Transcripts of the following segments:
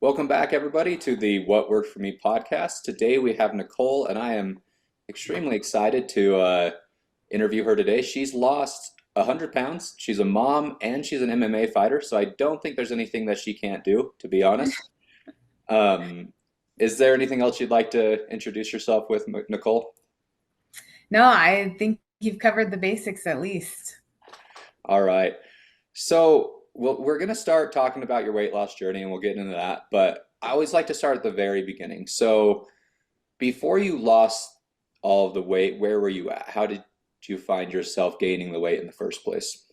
Welcome back, everybody, to the What Worked For Me podcast. Today we have Nicole, and I am extremely excited to interview her today. She's lost 100 pounds. She's a mom and she's an MMA fighter, so I don't think there's anything that she can't do, to be honest. Um, is there anything else you'd like to introduce yourself with, Nicole? No, I think you've covered the basics at least. All right. So we're going to start talking about your weight loss journey, and we'll get into that. But I always like to start at the very beginning. So before you lost all of the weight, where were you at? How did you find yourself gaining the weight in the first place?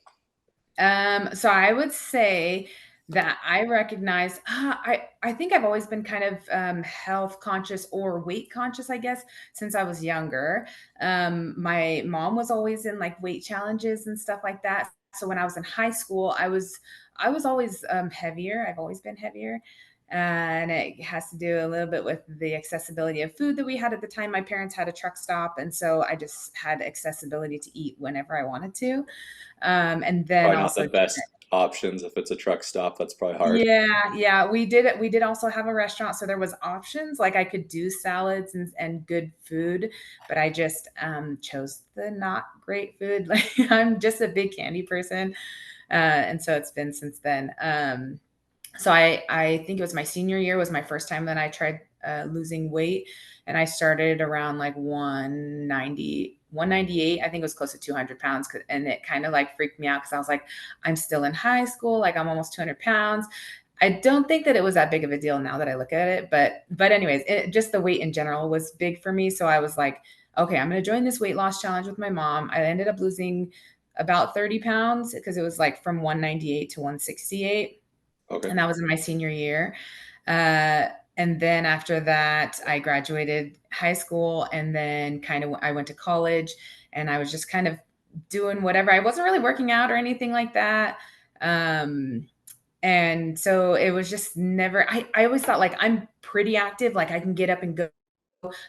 So I would say that I recognize I think I've always been kind of health conscious or weight conscious, I guess, since I was younger. My mom was always in like weight challenges and stuff like that. So when I was in high school, I was always heavier. I've always been heavier. And it has to do a little bit with the accessibility of food that we had at the time. My parents had a truck stop, and so I just had accessibility to eat whenever I wanted to. And then Probably not the also, best options if it's a truck stop. That's probably hard. yeah, we did also have a restaurant, so there was options. Like I could do salads and good food, but I just chose the not great food. Like I'm just a big candy person. And so it's been since then. So I think it was my senior year was my first time that I tried losing weight, and I started around like 190, 198. I think it was close to 200 pounds, and it kind of like freaked me out because I was like, I'm still in high school, like I'm almost 200 pounds. I don't think that it was that big of a deal now that I look at it, but anyways, just the weight in general was big for me. So I was like, okay, I'm going to join this weight loss challenge with my mom. I ended up losing about 30 pounds because it was like from 198 to 168, Okay. and that was in my senior year. Uh, and then after that, I graduated high school, and then kind of I went to college, and I was just kind of doing whatever. I wasn't really working out or anything like that. Um, and so it was just never, I always thought like I'm pretty active. Like I can get up and go.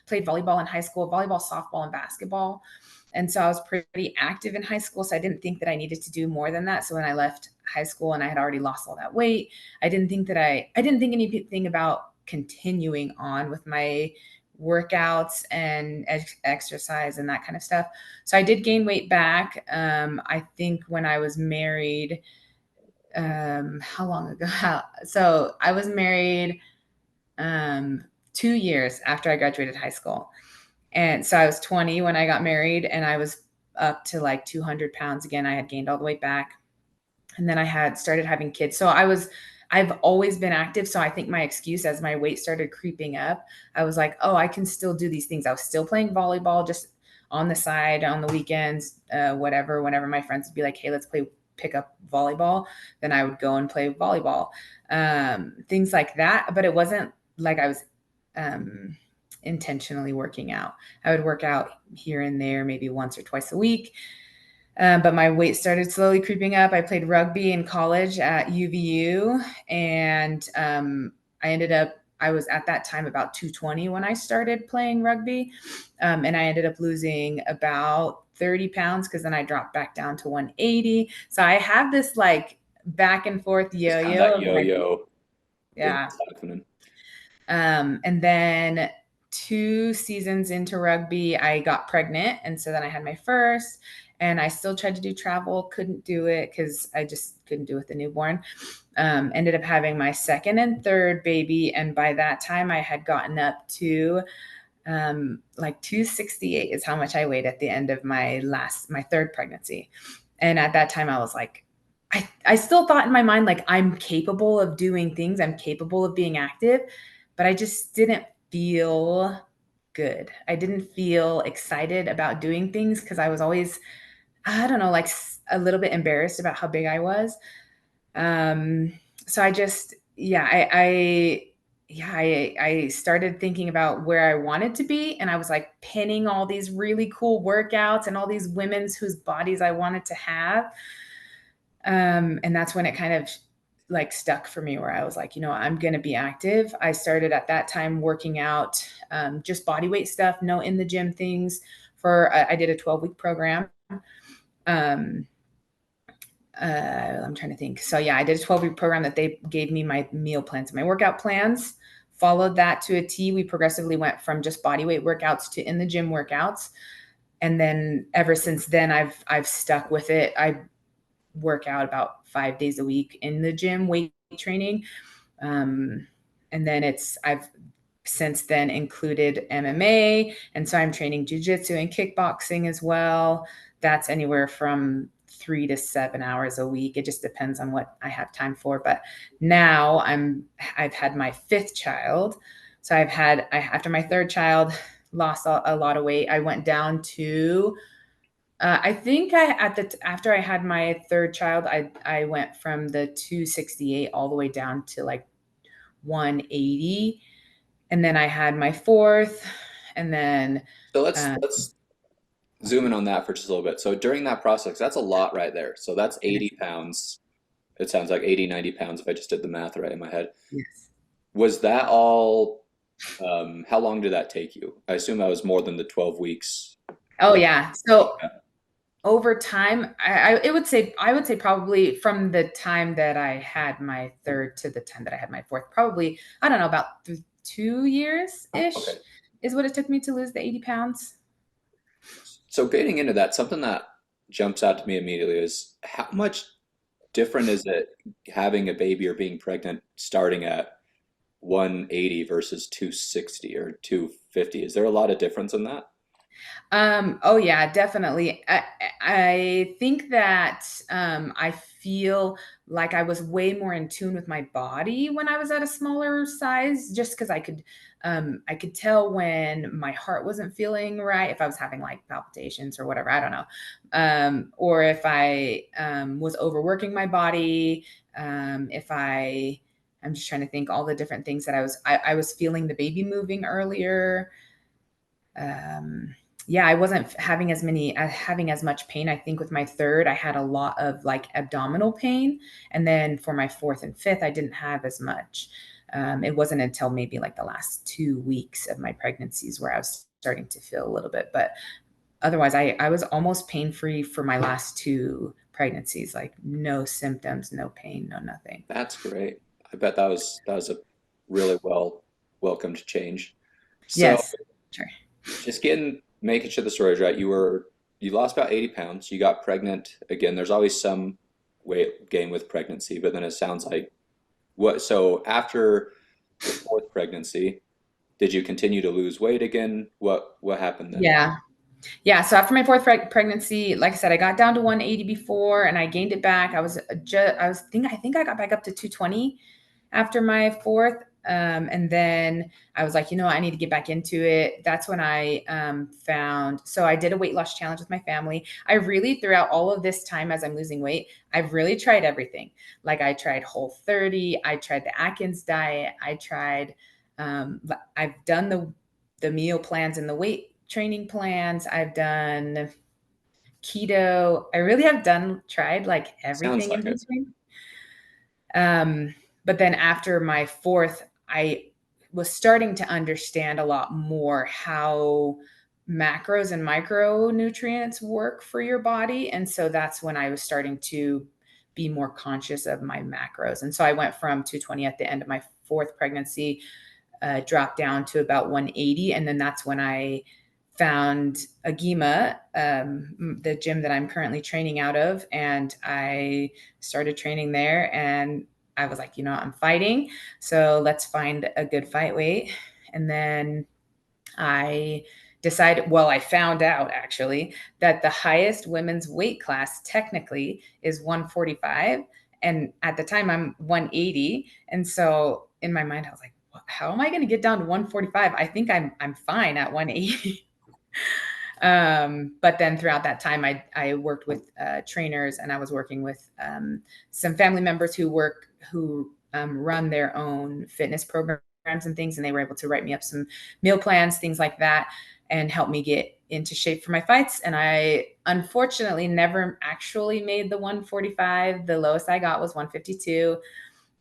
Played volleyball in high school, volleyball, softball, and basketball. And so I was pretty active in high school. So I didn't think that I needed to do more than that. So when I left high school and I had already lost all that weight, I didn't think anything about continuing on with my workouts and exercise and that kind of stuff. So I did gain weight back. I think when I was married, how long ago? So I was married, 2 years after I graduated high school. And so I was 20 when I got married, and I was up to like 200 pounds again. I had gained all the way back. And then I had started having kids. I've always been active. So I think my excuse as my weight started creeping up, I was like, oh, I can still do these things. I was still playing volleyball just on the side on the weekends, whatever. Whenever my friends would be like, hey, let's play pick up volleyball, then I would go and play volleyball, things like that. But it wasn't like I was um, intentionally working out. I would work out here and there, maybe once or twice a week. But my weight started slowly creeping up. I played rugby in college at UVU, and I was at that time about 220 when I started playing rugby. And I ended up losing about 30 pounds because then I dropped back down to 180. So I have this like back and forth Just yo kind of yo that of like, yo-yo thing yeah. that's happening. And then 2 seasons into rugby, I got pregnant. And so then I had my first, and I still tried to do travel, couldn't do it because I just couldn't do it with the newborn. Ended up having my second and third baby. And by that time, I had gotten up to like 268 is how much I weighed at the end of my third pregnancy. And at that time, I was like, I still thought in my mind, like, I'm capable of doing things, I'm capable of being active, but I just didn't feel good. I didn't feel excited about doing things because I was always, I don't know, like a little bit embarrassed about how big I was. Um, so I just, yeah, I started thinking about where I wanted to be, and I was like pinning all these really cool workouts and all these women's whose bodies I wanted to have. And that's when it kind of like stuck for me, where I was like, I'm going to be active. I started at that time working out, just body weight stuff, no in the gym things. I did a 12-week program. Um, I'm trying to think. So yeah, I did a 12-week program that they gave me my meal plans and my workout plans. Followed that to a T. We progressively went from just body weight workouts to in the gym workouts. And then ever since then, I've stuck with it. I work out about 5 days a week in the gym, weight training. And then I've since then included MMA. And so I'm training jujitsu and kickboxing as well. That's anywhere from 3 to 7 hours a week. It just depends on what I have time for. But now I've had my fifth child. So after my third child, lost a lot of weight. I went down to I think after I had my third child, I went from the 268 all the way down to like 180, and then I had my fourth, and then So let's uh, let's zoom in on that for just a little bit. So during that process, that's a lot right there. So that's yes, 80 pounds. It sounds like 80, 90 pounds if I just did the math right in my head. yes. Was that all, how long did that take you? I assume that was more than the 12 weeks. Oh Right. yeah. So over time, I would say probably from the time that I had my third to the time that I had my fourth, probably I don't know about 2 years ish Okay. is what it took me to lose the 80 pounds. So getting into that, something that jumps out to me immediately is how much different is it having a baby or being pregnant starting at 180 versus 260 or 250? Is there a lot of difference in that? Oh yeah, definitely. I think that I feel like I was way more in tune with my body when I was at a smaller size, just because I could tell when my heart wasn't feeling right, if I was having like palpitations or whatever, I don't know, or if I was overworking my body, if I'm just trying to think all the different things that I was feeling the baby moving earlier. um yeah, I wasn't having as much pain. I think with my third I had a lot of like abdominal pain, and then for my fourth and fifth I didn't have as much. It wasn't until maybe like the last 2 weeks of my pregnancies where I was starting to feel a little bit, but otherwise I was almost pain free for my last two pregnancies, like no symptoms, no pain, no nothing. That's great. I bet that was a really welcomed change. So Yes, sure. just making sure the story's right. You lost about 80 pounds. You got pregnant again. There's always some weight gain with pregnancy, but then it sounds like so after the fourth pregnancy, did you continue to lose weight again? What happened then? Yeah. Yeah, so after my fourth pregnancy, like I said, I got down to 180 before, and I gained it back. I think I got back up to 220 after my fourth. And then I was like, I need to get back into it. That's when I so I did a weight loss challenge with my family. I really, throughout all of this time as I'm losing weight, I've really tried everything. Like I tried Whole30, I tried the Atkins diet, um, I've done the meal plans and the weight training plans. I've done keto. I really have tried like Sounds everything in like it. between. Um, but then after my fourth, I was starting to understand a lot more how macros and micronutrients work for your body. And so that's when I was starting to be more conscious of my macros. And so I went from 220 at the end of my fourth pregnancy, dropped down to about 180. And then that's when I found Agima, the gym that I'm currently training out of, and I started training there. And I was like, I'm fighting, so let's find a good fight weight. And then I I found out actually that the highest women's weight class technically is 145. And at the time I'm 180. And so in my mind, I was like, how am I going to get down to 145? I think I'm fine at 180. But then throughout that time, I worked with trainers, and I was working with some family members who run their own fitness programs and things, and they were able to write me up some meal plans, things like that, and help me get into shape for my fights. And I unfortunately never actually made the 145. The lowest I got was 152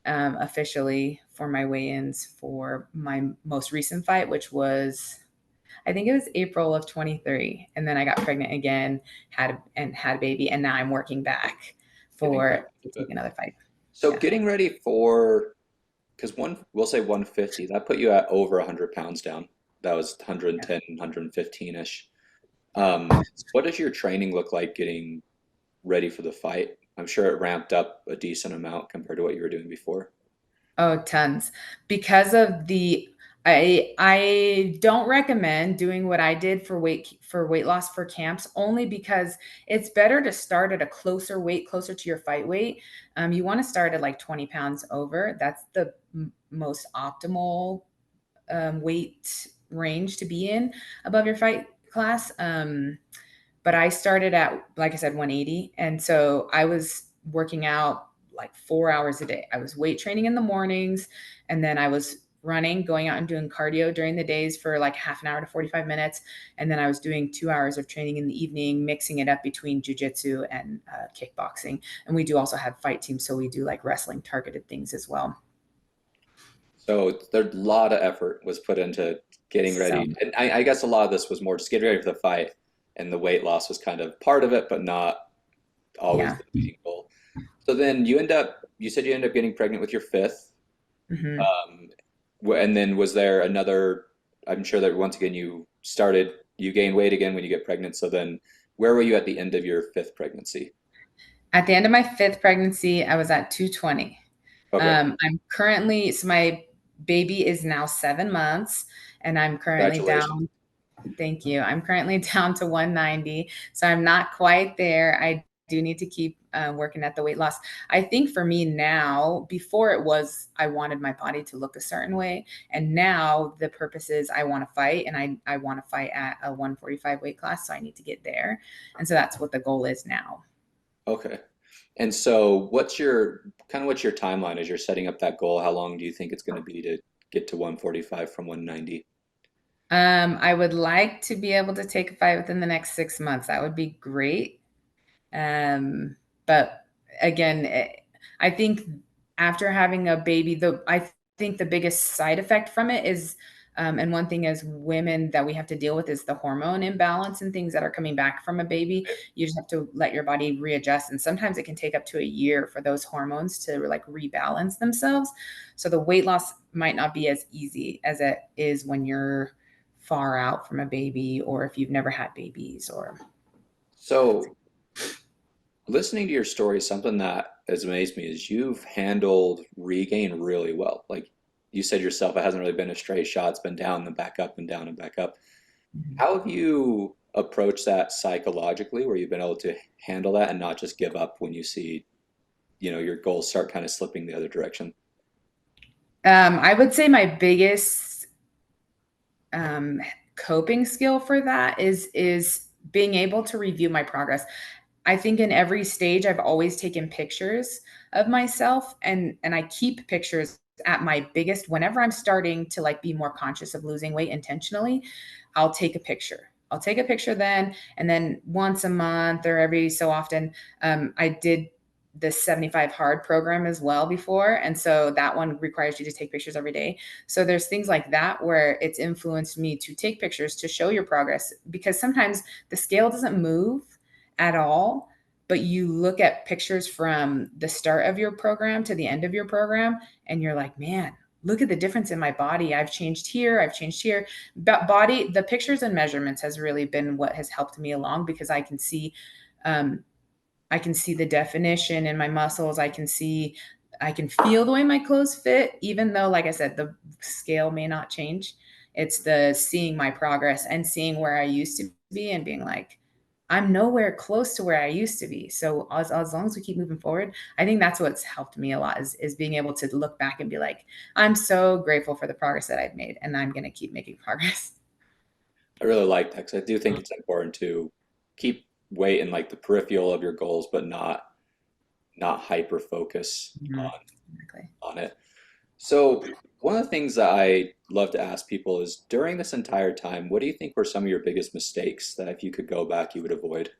officially for my weigh-ins for my most recent fight, which was, I think it was April of 23. And then I got pregnant again, had a baby, and now I'm working back getting back for to into it. take another fight. So Yeah. getting ready for, because we'll say 150, that put you at over 100 pounds down. That was 110, 115-ish. What does your training look like getting ready for the fight? I'm sure it ramped up a decent amount compared to what you were doing before. Oh, tons. Because of the I don't recommend doing what I did for weight loss for camps only because it's better to start at a closer weight, closer to your fight weight. You want to start at like 20 pounds over. That's the most optimal weight range to be in above your fight class. But I started at, like I said, 180. And so I was working out like 4 hours a day. I was weight training in the mornings, and then I was running, going out and doing cardio during the days for like half an hour to 45 minutes. And then I was doing 2 hours of training in the evening, mixing it up between jujitsu and kickboxing. And we do also have fight teams. So we do like wrestling targeted things as well. So there's a lot of effort was put into getting So, ready. And I guess a lot of this was more just getting ready for the fight, and the weight loss was kind of part of it, but not always yeah. the main goal. So then you said you ended up getting pregnant with your fifth. Hmm. Um, and then was there another, I'm sure that once again you gained weight again when you get pregnant. So then where were you at the end of your fifth pregnancy? At the end of my fifth pregnancy, I was at 220. Okay. I'm currently, so my baby is now 7 months, and I'm currently Congratulations. down. Thank you. I'm currently down to 190. So I'm not quite there. I do need to keep working at the weight loss. I think for me now, before it was, I wanted my body to look a certain way. And now the purpose is I want to fight, and I want to fight at a 145 weight class. So I need to get there. And so that's what the goal is now. Okay. And so what's your timeline as you're setting up that goal? How long do you think it's going to be to get to 145 from 190? I would like to be able to take a fight within the next 6 months. That would be great. Um, but again, I think after having a baby, I think the biggest side effect from it is, and one thing as women that we have to deal with is the hormone imbalance and things that are coming back from a baby. You just have to let your body readjust, and sometimes it can take up to a year for those hormones to like rebalance themselves. So the weight loss might not be as easy as it is when you're far out from a baby, or if you've never had babies, or So listening to your story, something that has amazed me is you've handled regain really well. Like you said yourself, it hasn't really been a straight shot. It's been down and back up and down and back up. How have you approached that psychologically, where you've been able to handle that and not just give up when you see, your goals start kind of slipping the other direction? I would say my biggest um, coping skill for that is being able to review my progress. I think in every stage I've always taken pictures of myself, and I keep pictures at my biggest whenever I'm starting to like be more conscious of losing weight intentionally. I'll take a picture. I'll take a picture then, and then once a month or every so often, I did the 75 hard program as well before, and so that one requires you to take pictures every day. So there's things like that where it's influenced me to take pictures to show your progress, because sometimes the scale doesn't move at all, but you look at pictures from the start of your program to the end of your program, and you're like, man, look at the difference in my body. I've changed here, I've changed here. But body, the pictures and measurements has really been what has helped me along, because um, I can see the definition in my muscles. I can feel the way my clothes fit, even though, like I said, the scale may not change. It's the seeing my progress and seeing where I used to be and being like, I'm nowhere close to where I used to be. So as long as we keep moving forward, I think that's what's helped me a lot is being able to look back and be like, I'm so grateful for the progress that I've made, and I'm going to keep making progress. I really like that because I do think it's important to keep weight in like the peripheral of your goals, but not hyper focus Mhm. Exactly. on it. So one of the things that I love to ask people is during this entire time, what do you think were some of your biggest mistakes that if you could go back, you would avoid?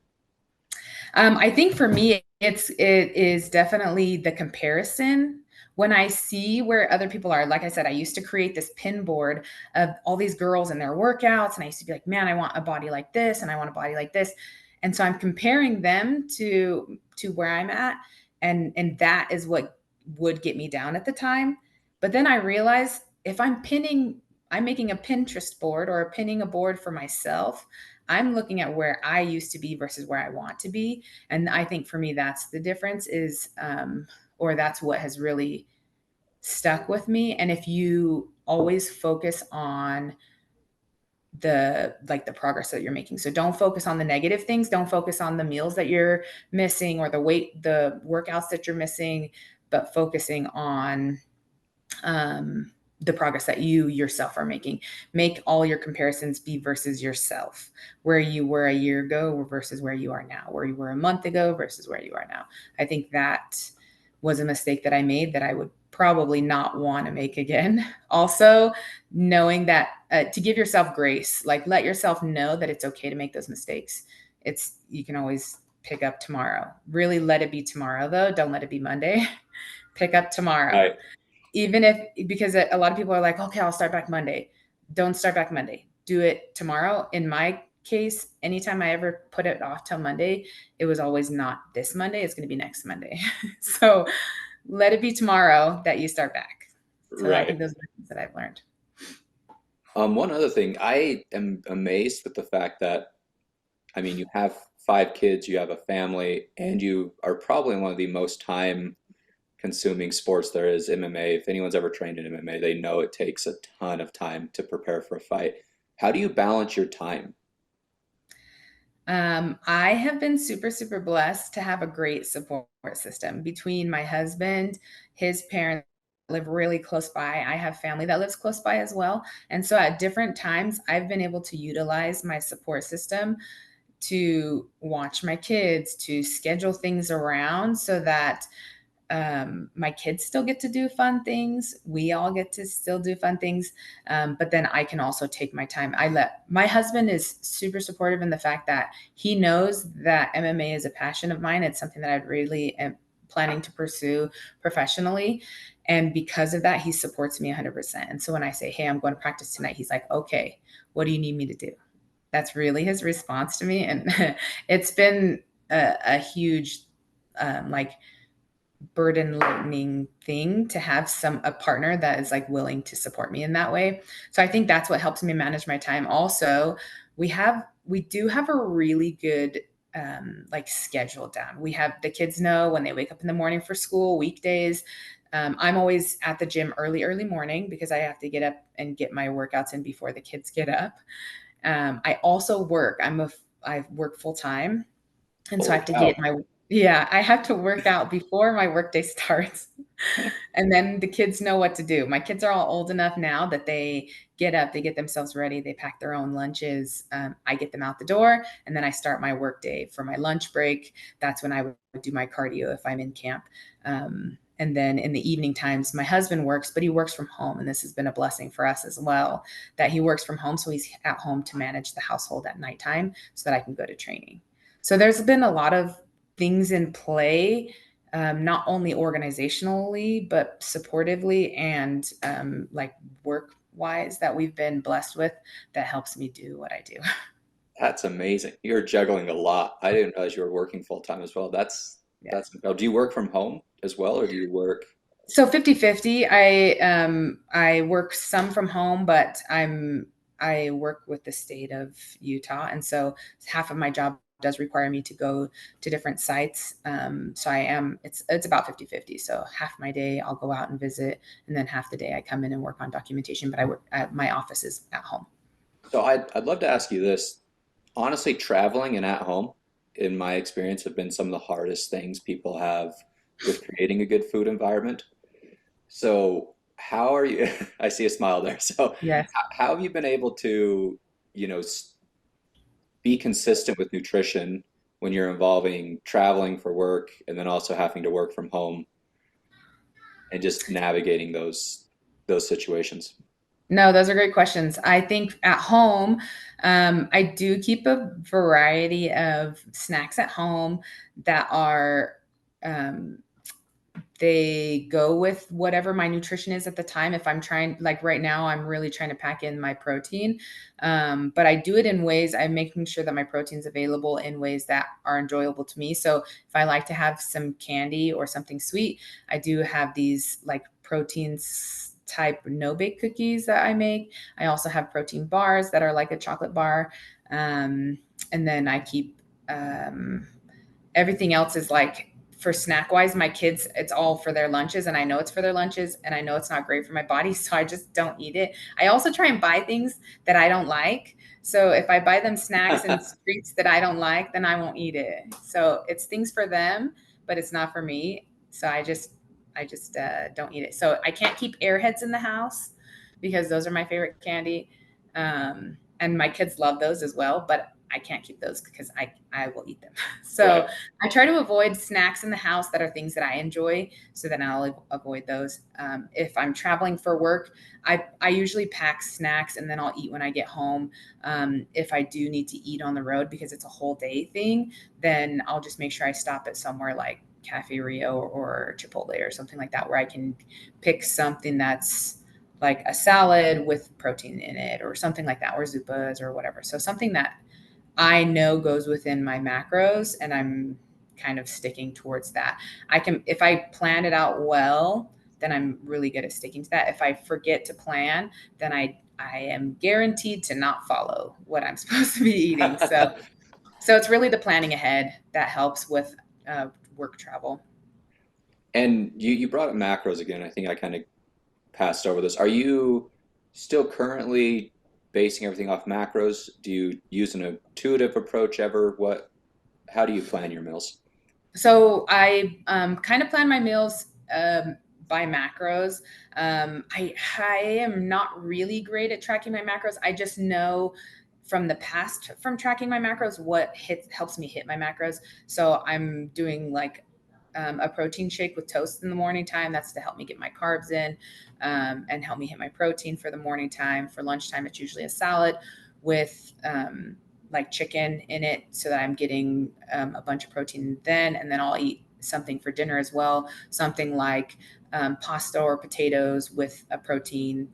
I think for me, it is definitely the comparison. When I see where other people are, like I said, I used to create this pin board of all these girls and their workouts, and I used to be like, man, I want a body like this, and I want a body like this, and so I'm comparing them to where I'm at, And that is what would get me down at the time. But then I realized if I'm making a Pinterest board or pinning a board for myself, I'm looking at where I used to be versus where I want to be. And I think for me, that's the difference is, or that's what has really stuck with me. And if you always focus on the progress that you're making, so don't focus on the negative things, don't focus on the meals that you're missing or the workouts that you're missing, but focusing on um, the progress that you yourself are making. Make all your comparisons be versus yourself, where you were a year ago versus where you are now, where you were a month ago versus where you are now. I think that was a mistake that I made that I would probably not want to make again. Also, knowing that to give yourself grace, like let yourself know that it's okay to make those mistakes. You can always pick up tomorrow. Really let it be tomorrow though. Don't let it be Monday. Pick up tomorrow. Right. Even if, because a lot of people are like, okay, I'll start back Monday. Don't start back Monday. Do it tomorrow. In my case, anytime I ever put it off till Monday, it was always not this Monday. It's going to be next Monday. So let it be tomorrow that you start back. So I think Right. those are things that I've learned. One other thing, I am amazed with the fact that, I mean, you have 5 kids, you have a family, and you are probably one of the most time consuming sports there is, MMA. If anyone's ever trained in MMA, they know it takes a ton of time to prepare for a fight. How do you balance your time? I have been super, super blessed to have a great support system between my husband, his parents live really close by. I have family that lives close by as well. And so at different times, I've been able to utilize my support system to watch my kids, to schedule things around so that my kids still get to do fun things. We all get to still do fun things. But then I can also take my time. My husband is super supportive in the fact that he knows that MMA is a passion of mine. It's something that I really am planning to pursue professionally. And because of that, he supports me 100%. And so when I say, hey, I'm going to practice tonight, he's like, okay, what do you need me to do? That's really his response to me. And it's been a huge, like, burden lightening thing to have a partner that is like willing to support me in that way. So I think that's what helps me manage my time. Also, we do have a really good like schedule down. We have the kids know when they wake up in the morning for school, weekdays. I'm always at the gym early morning because I have to get up and get my workouts in before the kids get up. I also work. I work full time, and so I Holy have to cow. get my yeah, I have to work out before my workday starts. And then the kids know what to do. My kids are all old enough now that they get up, they get themselves ready, they pack their own lunches. I get them out the door, and then I start my workday. For my lunch break, that's when I would do my cardio if I'm in camp. And then in the evening times, my husband works, but he works from home. And this has been a blessing for us as well that he works from home. So he's at home to manage the household at nighttime so that I can go to training. So there's been a lot of things in play, not only organizationally, but supportively and like work wise that we've been blessed with that helps me do what I do. That's amazing. You're juggling a lot. I didn't realize you were working full time as well. Yeah. That's incredible. Do you work from home as well, or do you work? So 50-50. I work some from home, but I work with the state of Utah, and so half of my job does require me to go to different sites. So it's about 50-50. So half my day I'll go out and visit, and then half the day I come in and work on documentation, but I work at my office is at home. So I'd love to ask you this. Honestly, traveling and at home, in my experience, have been some of the hardest things people have with creating a good food environment. So how are you? I see a smile there. So Yes. how have you been able to, be consistent with nutrition when you're involving traveling for work and then also having to work from home and just navigating those situations? No, those are great questions. I think at home, I do keep a variety of snacks at home that are um, they go with whatever my nutrition is at the time. If I'm trying, like right now, I'm really trying to pack in my protein. But I do it in ways, I'm making sure that my protein's available in ways that are enjoyable to me. So if I like to have some candy or something sweet, I do have these like proteins type no bake cookies that I make. I also have protein bars that are like a chocolate bar. And then I keep everything else is like for snack wise, my kids, it's all for their lunches, and I know it's for their lunches, and I know it's not great for my body. So I just don't eat it. I also try and buy things that I don't like. So if I buy them snacks and treats that I don't like, then I won't eat it. So it's things for them, but it's not for me. So I just don't eat it. So I can't keep Airheads in the house because those are my favorite candy. And my kids love those as well, but I can't keep those because I will eat them. So Right. I try to avoid snacks in the house that are things that I enjoy, so then I'll avoid those. If I'm traveling for work, I usually pack snacks and then I'll eat when I get home. If I do need to eat on the road because it's a whole day thing, then I'll just make sure I stop at somewhere like Cafe Rio or Chipotle or something like that, where I can pick something that's like a salad with protein in it or something like that, or Zupas or whatever. So something that I know goes within my macros, and I'm kind of sticking towards that. I can, if I plan it out well, then I'm really good at sticking to that. If I forget to plan, then I am guaranteed to not follow what I'm supposed to be eating. So it's really the planning ahead that helps with work travel. And you brought up macros again. I think I kind of passed over this. Are you still currently basing everything off macros? Do you use an intuitive approach ever? How do you plan your meals? So I kind of plan my meals by macros. I am not really great at tracking my macros. I just know from the past from tracking my macros what helps me hit my macros. So I'm doing like a protein shake with toast in the morning time. That's to help me get my carbs in and help me hit my protein for the morning time. For lunchtime, it's usually a salad with like chicken in it so that I'm getting a bunch of protein then. And then I'll eat something for dinner as well, something like pasta or potatoes with a protein,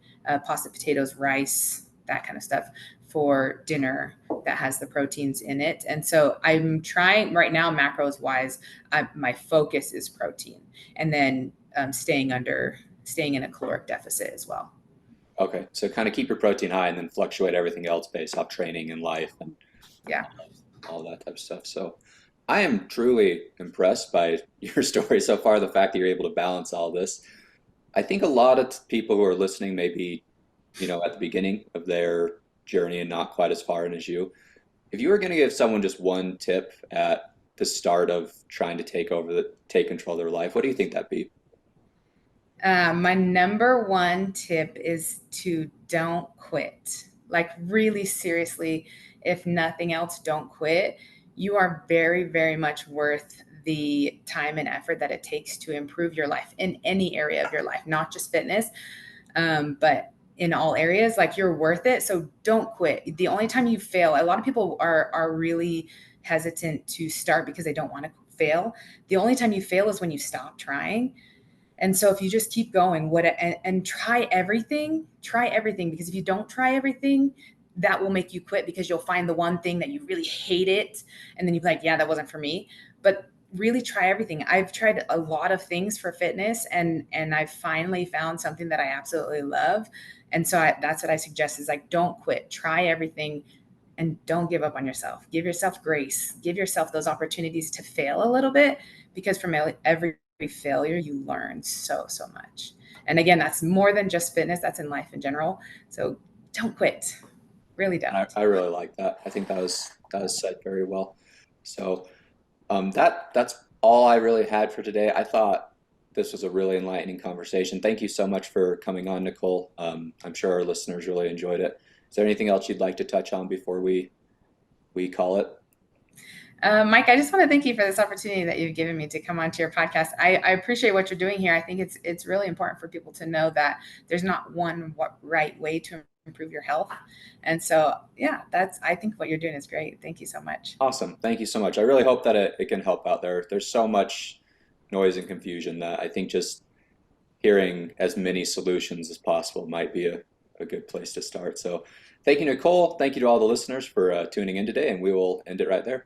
pasta, potatoes, rice, that kind of stuff for dinner that has the proteins in it. And so I'm trying right now, macros wise, my focus is protein, and then staying in a caloric deficit as well. Okay, so kind of keep your protein high and then fluctuate everything else based off training and life and Yeah. all that type of stuff. So I am truly impressed by your story so far, the fact that you're able to balance all this. I think a lot of people who are listening may be, at the beginning of their journey and not quite as far in as you. If you were going to give someone just one tip at the start of trying to take control of their life, what do you think that'd be? My number one tip is to don't quit. Like, really seriously, if nothing else, don't quit. You are very, very much worth the time and effort that it takes to improve your life in any area of your life, not just fitness, but in all areas. Like, you're worth it. So don't quit. The only time you fail, a lot of people are really hesitant to start because they don't want to fail. The only time you fail is when you stop trying. And so if you just keep going, and try everything, because if you don't try everything, that will make you quit, because you'll find the one thing that you really hate it, and then you're like, yeah, that wasn't for me. But really try everything. I've tried a lot of things for fitness, and I've finally found something that I absolutely love. And so that's what I suggest is like, don't quit, try everything, and don't give up on yourself. Give yourself grace. Give yourself those opportunities to fail a little bit, because from every failure you learn so much. And again, that's more than just fitness, that's in life in general. So don't quit. Really And I, don't. I really like that. I think that was said very well. So that's all I really had for today. I thought this was a really enlightening conversation. Thank you so much for coming on, Nicole. I'm sure our listeners really enjoyed it. Is there anything else you'd like to touch on before we call it? Mike, I just want to thank you for this opportunity that you've given me to come onto your podcast. I appreciate what you're doing here. I think it's really important for people to know that there's not one right way to improve your health. And so, yeah, I think what you're doing is great. Thank you so much. Awesome. Thank you so much. I really hope that it can help out there. There's so much. noise and confusion that I think just hearing as many solutions as possible might be a good place to start. So thank you, Nicole. Thank you to all the listeners for tuning in today, and we will end it right there.